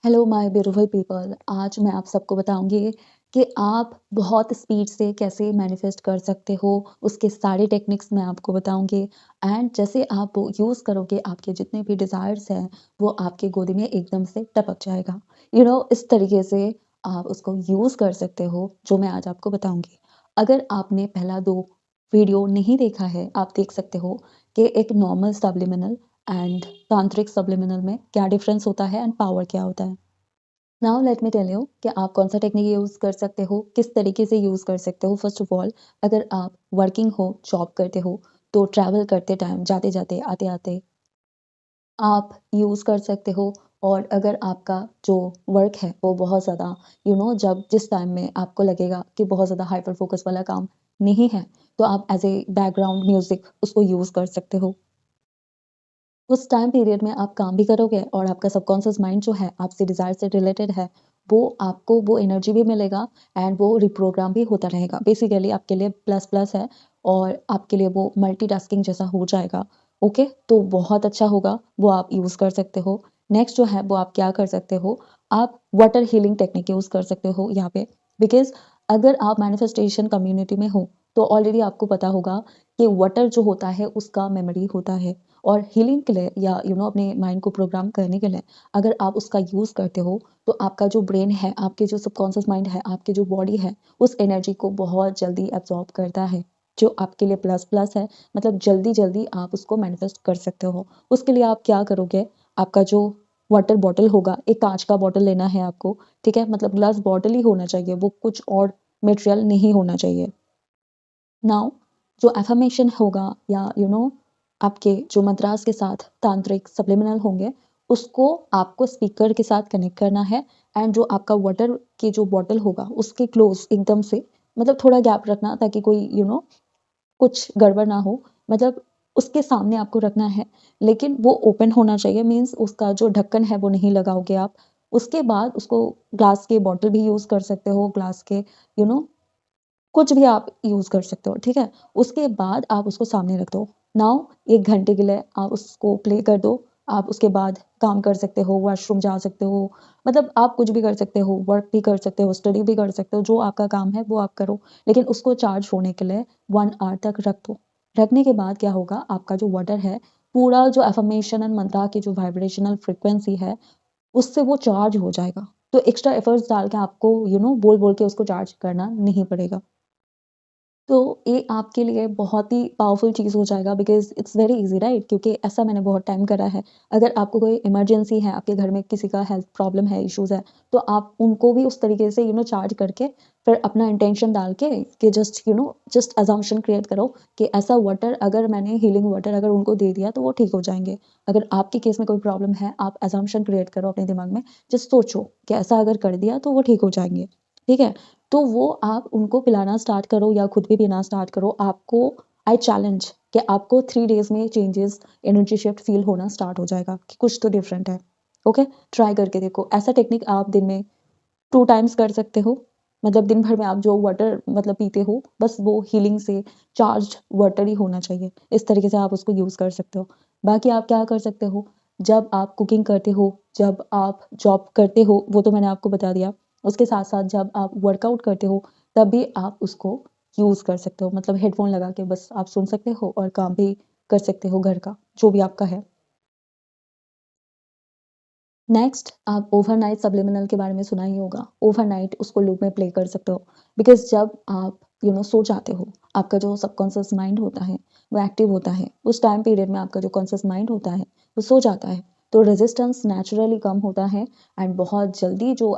Hello my beautiful people. आज मैं आप सबको बताऊंगी कि आप बहुत स्पीड से कैसे मैनिफेस्ट कर सकते हो। उसके सारे टेक्निक्स मैं आपको बताऊंगी एंड जैसे आप वो यूज़ करोगे आपके जितने भी डिज़ायर्स हैं वो आपके गोदी में एकदम से टपक जाएगा। इस तरीके से आप उसको यूज़ कर सकते हो जो मैं आज आपको बताऊंगी। अगर आपने पहला 2 वीडियो नहीं देखा है आप देख सकते हो कि एक नॉर्मल सब्लिमिनल एंड तांत्रिक सब्लिमिनल में क्या डिफरेंस होता है एंड पावर क्या होता है। Now let me tell you कि आप कौन सा टेक्निक यूज़ कर सकते हो, किस तरीके से यूज़ कर सकते हो। फर्स्ट ऑफ ऑल, अगर आप वर्किंग हो, जॉब करते हो, तो ट्रैवल करते टाइम, जाते-जाते, आते-आते आप यूज़ कर सकते हो। और अगर आपका जो वर्क है वो बहुत ज़्यादा जब जिस टाइम में आपको लगेगा कि बहुत ज़्यादा हाइपर फोकस वाला काम नहीं है, तो आप एज़ ए बैकग्राउंड म्यूज़िक उसको यूज़ कर सकते हो। उस टाइम पीरियड में आप काम भी करोगे और आपका सबकॉन्शियस माइंड जो है आपसे डिज़ायर से रिलेटेड है, वो आपको वो एनर्जी भी मिलेगा एंड वो रिप्रोग्राम भी होता रहेगा। बेसिकली आपके लिए प्लस प्लस है और आपके लिए वो मल्टीटास्किंग जैसा हो जाएगा। ओके? तो बहुत अच्छा होगा, वो आप यूज़ कर सकते हो। नेक्स्ट जो है वो आप क्या कर सकते हो, आप वाटर हीलिंग टेक्निक यूज़ कर सकते हो यहाँ पे। बिकॉज़ अगर आप मैनिफेस्टेशन कम्युनिटी में हो, तो ऑलरेडी आपको पता होगा कि वाटर जो होता है उसका मेमोरी होता है। और हीलिंग के लिए या अपने माइंड को प्रोग्राम करने के लिए अगर आप उसका यूज़ करते हो तो आपका जो ब्रेन है, आपके जो सबकॉन्शियस माइंड है, आपकी जो बॉडी है, उस एनर्जी को बहुत जल्दी एब्जॉर्ब करता है, जो आपके लिए प्लस प्लस है। मतलब जल्दी जल्दी आप उसको मैनिफेस्ट कर सकते हो। उसके लिए आप क्या करोगे, आपका जो वाटर बॉटल होगा, एक कांच का बॉटल लेना है आपको। ठीक है, मतलब ग्लास बॉटल ही होना चाहिए, वो कुछ और मटेरियल नहीं होना चाहिए। नाउ जो एफर्मेशन होगा या आपके जो मंत्रास के साथ तांत्रिक सब्लिमिनल होंगे, उसको आपको स्पीकर के साथ कनेक्ट करना है एंड जो आपका वाटर की जो बॉटल होगा उसके क्लोज एकदम से, मतलब थोड़ा गैप रखना ताकि कोई कुछ गड़बड़ ना हो। मतलब उसके सामने आपको रखना है, लेकिन वो ओपन होना चाहिए, मीन्स उसका जो ढक्कन है वो नहीं लगाओगे आप। उसके बाद उसको ग्लास के बॉटल भी यूज़ कर सकते हो, ग्लास के यू नो कुछ भी आप यूज़ कर सकते हो, ठीक है? उसके बाद आप उसको सामने रख दो। नाउ 1 घंटे के लिए आप उसको प्ले कर दो। आप उसके बाद काम कर सकते हो, वॉशरूम जा सकते हो, मतलब आप कुछ भी कर सकते हो, वर्क भी कर सकते हो, स्टडी भी कर सकते हो, जो आपका काम है वो आप करो। लेकिन उसको चार्ज होने के लिए 1 आवर तक रख दो। रखने के बाद क्या होगा, आपका जो वाटर है, पूरा जो अफ़र्मेशन एंड मंत्रा की जो वाइब्रेशनल फ्रीक्वेंसी है, उससे वो चार्ज हो जाएगा। तो एक्स्ट्रा एफर्ट्स डाल के आपको बोल-बोल के उसको चार्ज करना नहीं पड़ेगा। तो ये आपके लिए बहुत ही पावरफुल चीज़ हो जाएगा because it's very easy, right? क्योंकि ऐसा मैंने बहुत टाइम करा है। अगर आपको कोई इमरजेंसी है, आपके घर में किसी का हेल्थ प्रॉब्लम है, इश्यूज़ है, तो आप उनको भी उस तरीके से चार्ज करके फिर अपना इंटेंशन डाल के कि जस्ट असम्पशन क्रिएट करो कि ऐसा वाटर अगर मैंने हीलिंग वाटर अगर उनको दे दिया तो वो ठीक हो जाएँगे। अगर आपके केस में कोई प्रॉब्लम है, आप असम्पशन क्रिएट करो अपने दिमाग में, जस्ट सोचो कि ऐसा अगर कर दिया तो वो ठीक हो जाएँगे, ठीक है? तो वो आप उनको पिलाना स्टार्ट करो या खुद भी पीना स्टार्ट करो। आपको आई चैलेंज कि आपको 3 डेज़ में चेंजेस, एनर्जी शिफ्ट फ़ील होना स्टार्ट हो जाएगा कि कुछ तो डिफरेंट है। ओके? ट्राई करके देखो। ऐसा टेक्निक आप दिन में 2 टाइम्स कर सकते हो। मतलब दिन भर में आप जो वाटर मतलब पीते हो, बस वो हीलिंग से चार्ज्ड वाटर ही होना चाहिए। इस तरीके से आप उसको यूज़ कर सकते हो। बाकी आप क्या कर सकते हो, जब आप कुकिंग करते हो, जब आप जॉब करते हो, वो तो मैंने आपको बता दिया। उसके साथ-साथ जब आप वर्कआउट करते हो, तब भी आप उसको यूज़ कर सकते हो। मतलब हेडफ़ोन लगा के बस आप सुन सकते हो और काम भी कर सकते हो घर का, जो भी आपका है। नेक्स्ट, आप ओवरनाइट सब्लिमिनल के बारे में सुना ही होगा। ओवरनाइट उसको लूप में प्ले कर सकते हो बिकॉज़ जब आप सो जाते हो, आपका जो सबकॉन्शियस माइंड होता है, वो एक्टिव होता है। उस टाइम पीरियड में आपका जो कॉन्शियस माइंड होता है, वो सो जाता है। तो रेज़िस्टेंस नेचुरली कम होता है एंड बहुत जल्दी जो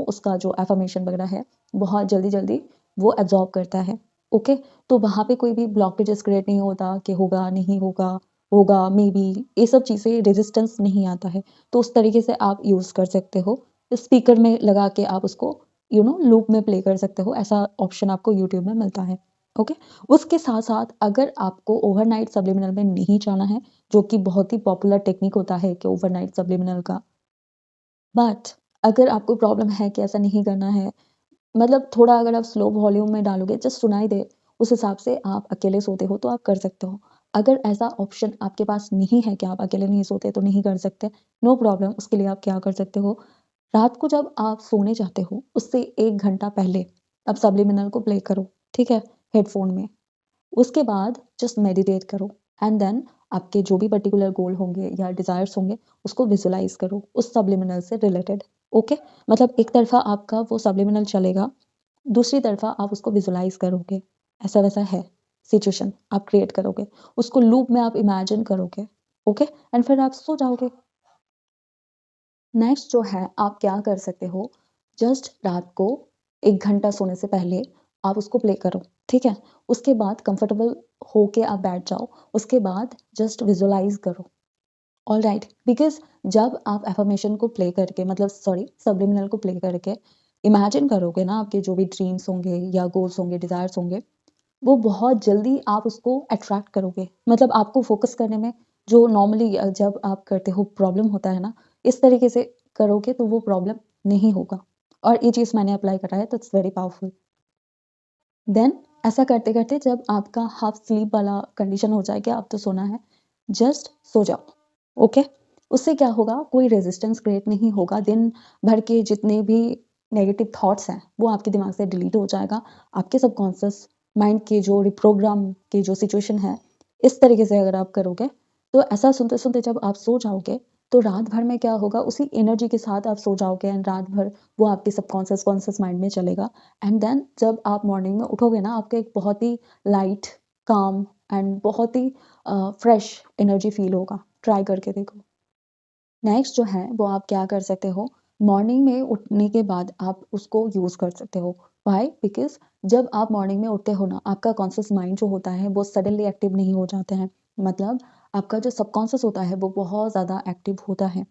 उसका जो अफ़र्मेशन वगैरह है, बहुत जल्दी-जल्दी वो एब्ज़ॉर्ब करता है। ओके? तो वहाँ पे कोई भी ब्लॉकेजेस क्रिएट नहीं होता कि होगा, नहीं होगा, होगा, मेबी, ये सब चीज़ें रेज़िस्टेंस नहीं आता है। तो उस तरीके से आप यूज़ कर सकते हो। स्पीकर में लगा के आप उसको लूप में प्ले कर सकते हो, ऐसा ऑप्शन आपको यूट्यूब में मिलता है, ओके? उसके साथ-साथ अगर आपको ओवरनाइट सब्लिमिनल में नहीं जाना है, जो कि बहुत ही पॉपुलर टेक्निक होता है कि ओवरनाइट सब्लिमिनल का, बट अगर आपको प्रॉब्लम है कि ऐसा नहीं करना है, मतलब थोड़ा अगर आप स्लो वॉल्यूम में डालोगे, जस्ट सुनाई दे, उस हिसाब से आप अकेले सोते हो तो आप कर सकते हो। अगर ऐसा ऑप्शन आपके पास नहीं है कि आप अकेले नहीं सोते तो नहीं कर सकते, नो प्रॉब्लम। उसके लिए आप क्या कर सकते हो, रात को जब आप सोने जाते हो उससे 1 घंटा पहले आप सब्लिमिनल को प्ले करो, ठीक है? हेडफ़ोन में। उसके बाद जस्ट मेडिटेट करो एंड देन आपके जो भी पर्टिकुलर गोल होंगे या डिज़ायर्स होंगे, उसको विज़ुअलाइज़ करो उस सब्लिमिनल से रिलेटेड, ओके? मतलब एक तरफ़ा आपका वो सब्लिमिनल चलेगा, दूसरी तरफ़ा आप उसको विज़ुअलाइज़ करोगे। ऐसा-वैसा है सिचुएशन आप क्रिएट करोगे। उसको लूप में आप इमेजिन करोगे, ओके? एंड फिर आप सो जाओगे। नेक्स्ट जो है आप क्या कर सकते हो, जस्ट रात को 1 घंटा सोने से पहले आप उसको प्ले करो, ठीक है? उसके बाद कंफर्टेबल होके आप बैठ जाओ, उसके बाद जस्ट विज़ुअलाइज़ करो, ऑलराइट? बिकॉज़ जब आप अफ़र्मेशन को प्ले करके मतलब सॉरी सब्लिमिनल को प्ले करके इमेजिन करोगे ना आपके जो भी ड्रीम्स होंगे या गोल्स होंगे, डिज़ायर्स होंगे, वो बहुत जल्दी आप उसको अट्रैक्ट करोगे। मतलब आपको फ़ोकस करने में जो नॉर्मली जब आप करते हो प्रॉब्लम होता है ना, इस तरीके से करोगे तो वो प्रॉब्लम नहीं होगा। और ये चीज़ मैंने अप्लाई करा है तो इट्स वेरी पावरफुल। देन ऐसा करते-करते जब आपका हाफ स्लीप वाला कंडीशन हो जाए कि अब तो सोना है, जस्ट सो जाओ, ओके? उससे क्या होगा कोई रेज़िस्टेंस क्रिएट नहीं होगा, दिन भर के जितने भी नेगेटिव थॉट्स हैं, वो आपके दिमाग से डिलीट हो जाएगा। आपके सबकॉन्शियस माइंड के जो रिप्रोग्राम के जो सिचुएशन है, इस तरीके से अगर आप करोगे, तो ऐसा सुनते-सुनते जब आप सो जाओगे, तो रात भर में क्या होगा उसी एनर्जी के साथ आप सो जाओगे एंड रात भर वो आपके सबकॉन्शियस कॉन्शियस माइंड में चलेगा। एंड देन जब आप मॉर्निंग में उठोगे ना आपको एक बहुत ही लाइट, काम एंड बहुत ही फ्रेश एनर्जी फ़ील होगा। ट्राई करके देखो। नेक्स्ट जो है वो आप क्या कर सकते हो, मॉर्निंग में उठने के बाद आप उसको यूज़ कर सकते हो। व्हाई? बिकॉज़ जब आप मॉर्निंग में उठते हो ना, आपका कॉन्शियस माइंड जो होता है वो सडनली एक्टिव नहीं हो जाते हैं। मतलब आपका जो सबकॉन्शियस होता है वो बहुत ज़्यादा एक्टिव होता है।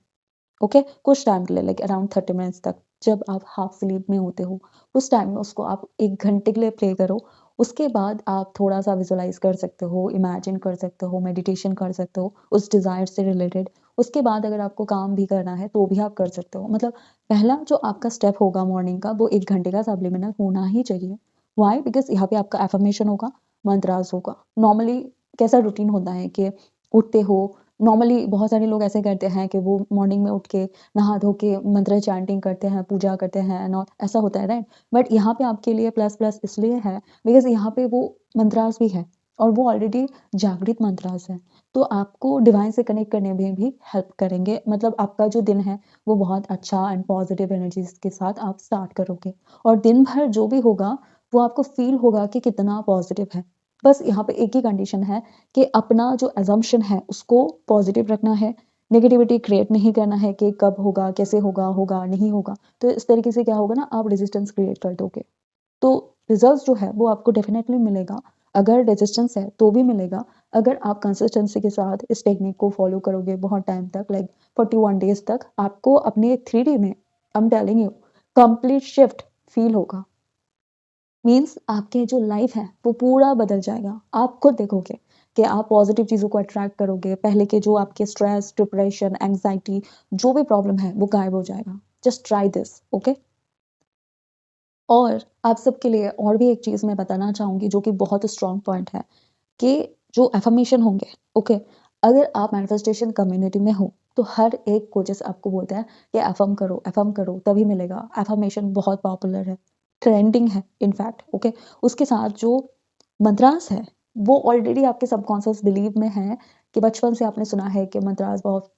ओके? कुछ टाइम के लिए लाइक अराउंड 30 मिनट्स तक जब आप हाफ स्लीप में होते हो, उस टाइम में उसको आप 1 घंटे के लिए प्ले करो। उसके बाद आप थोड़ा-सा विज़ुअलाइज़ कर सकते हो, इमेजिन कर सकते हो, मेडिटेशन कर सकते हो उस डिज़ायर से रिलेटेड। उसके बाद अगर आपको काम भी करना है तो भी आप कर सकते हो। मतलब पहला जो आपका स्टेप होगा मॉर्निंग का वो 1 घंटे का सब्लिमिनल होना ही चाहिए। व्हाई? बिकॉज़ यहाँ पे आपका अफ़र्मेशन होगा, मंत्रास होगा। नॉर्मली कैसा रूटीन होता है कि उठते हो नॉर्मली बहुत सारे लोग ऐसे करते हैं कि वो मॉर्निंग में उठ के नहा धो के मंत्र चैंटिंग करते हैं, पूजा करते हैं एंड ऑल ऐसा होता है राइट? बट यहाँ पे आपके लिए प्लस प्लस इसलिए है बिकॉज़ यहाँ पे वो मंत्रास भी है और वो ऑलरेडी जागृत मंत्रास है। तो आपको डिवाइन से कनेक्ट करने में भी हेल्प करेंगे। मतलब आपका जो दिन है वो बहुत अच्छा एंड पॉजिटिव एनर्जीज़ के साथ आप स्टार्ट करोगे और दिन भर जो भी होगा वो आपको फ़ील होगा कि कितना पॉजिटिव है। बस यहाँ पे एक ही कंडीशन है कि अपना जो असम्पशन है उसको पॉजिटिव रखना है, नेगेटिविटी क्रिएट नहीं करना है कि कब होगा, कैसे होगा, होगा, नहीं होगा। तो इस तरीके से क्या होगा ना आप रेजिस्टेंस क्रिएट कर दोगे। तो रिजल्ट्स जो है वो आपको डेफिनिटली मिलेगा। अगर रेजिस्टेंस है तो भी मिलेगा। अगर आप कंसिस्टेंसी के साथ इस टेक्निक को फॉलो करोगे बहुत टाइम तक लाइक 41 डेज़ तक आपको अपने 3D में I am telling you complete shift feel होगा। मीन्स आपके जो लाइफ है वो पूरा बदल जाएगा। आप खुद देखोगे कि आप पॉजिटिव चीज़ों को अट्रैक्ट करोगे। पहले के जो आपके स्ट्रेस, डिप्रेशन, एंग्ज़ायटी जो भी प्रॉब्लम है वो गायब हो जाएगा। Just try this, okay? और आप सबके लिए और भी एक चीज़ मैं बताना चाहूँगी जो कि बहुत स्ट्रॉन्ग पॉइंट है कि जो अफ़र्मेशन होंगे, ओके? अगर आप मैनिफेस्टेशन कम्युनिटी में हो, तो हर एक कोचेस आपको बोलते हैं कि अफ़र्म करो तभी मिलेगा। अफ़र्मेशन बहुत पॉपुलर है, ट्रेंडिंग है इनफैक्ट, ओके? उसके साथ जो मंत्रास है, वो ऑलरेडी आपके सबकॉन्शियस बिलीव में है कि बचपन से आपने सुना है कि मंत्रास बहुत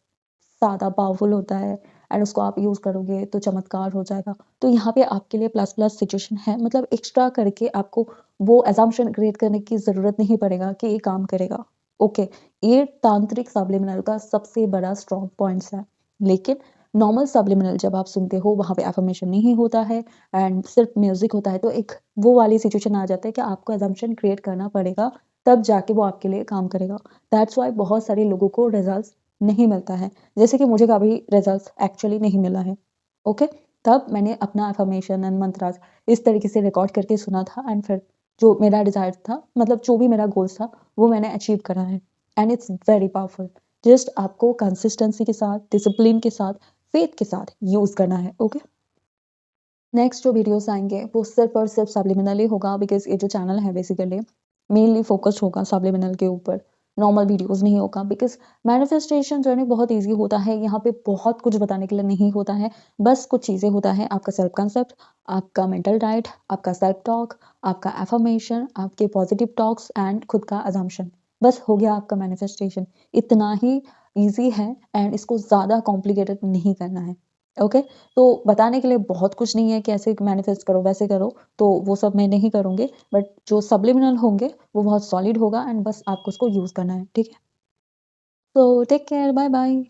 ज़्यादा पावरफुल होता है एंड उसको आप यूज़ करोगे तो चमत्कार हो जाएगा। तो यहाँ पे आपके लिए प्लस प्लस सिचुएशन है मतलब एक्स्ट्रा करके आपको वो असम्पशन क्रिएट करने की ज़रूरत नहीं पड़ेगा कि ये काम करेगा। ओके, ये तांत्रिक सब्लिमिनल का सबसे बड़ा स्ट्रॉन्ग पॉइंट्स है। लेकिन नॉर्मल सब्लिमिनल जब आप सुनते हो वहाँ पे अफ़र्मेशन नहीं होता है एंड सिर्फ म्यूज़िक होता है तो एक वो वाली सिचुएशन आ जाता है कि आपको असम्पशन क्रिएट करना पड़ेगा तब जाके वो आपके लिए काम करेगा। दैट्स व्हाई बहुत सारे लोगों को रिजल्ट्स नहीं मिलता है। जैसे कि मुझे कभी रिजल्ट्स एक्चुअली नहीं मिला है, ओके? तब मैंने अपना अफ़र्मेशन एंड मंत्रास इस तरीके से रिकॉर्ड करके सुना था एंड फिर जो मेरा डिज़ायर था मतलब जो भी मेरा गोल्स था, वो मैंने अचीव करा है and it's very powerful. Just आपको कंसिस्टेंसी के साथ, डिसिप्लिन के साथ, फेथ के साथ यूज़ करना है, ओके? नेक्स्ट जो वीडियोज़ आएँगे वो सिर्फ़ और सिर्फ़ सब्लिमिनल ही होगा बिकॉज़ ये जो चैनल है बेसिकली मेनली फ़ोकस्ड होगा सब्लिमिनल के ऊपर। नॉर्मल वीडियोज़ नहीं होगा बिकॉज़ मैनिफेस्टेशन जर्नी बहुत ईज़ी होता है, यहाँ पे बहुत कुछ बताने के लिए नहीं होता है, बस कुछ चीज़ें होता है, आपका सेल्फ कांसेप्ट, आपका मेंटल डाइट, आपका सेल्फ टॉक, आपका अफ़र्मेशन, आपके पॉज़िटिव टॉक्स एंड खुद का असम्पशन, बस हो गया आपका मैनिफेस्टेशन। इतना ही ईज़ी है एंड इसको ज़्यादा कॉम्प्लिकेटेड नहीं करना है, ओके? तो बताने के लिए बहुत कुछ नहीं है कि ऐसे मैनिफेस्ट करो, वैसे करो, तो वो सब मैं नहीं करूँगी, बट जो सब्लिमिनल होंगे, वो बहुत सॉलिड होगा एंड बस आपको उसको यूज़ करना है, ठीक है? So take care, bye-bye.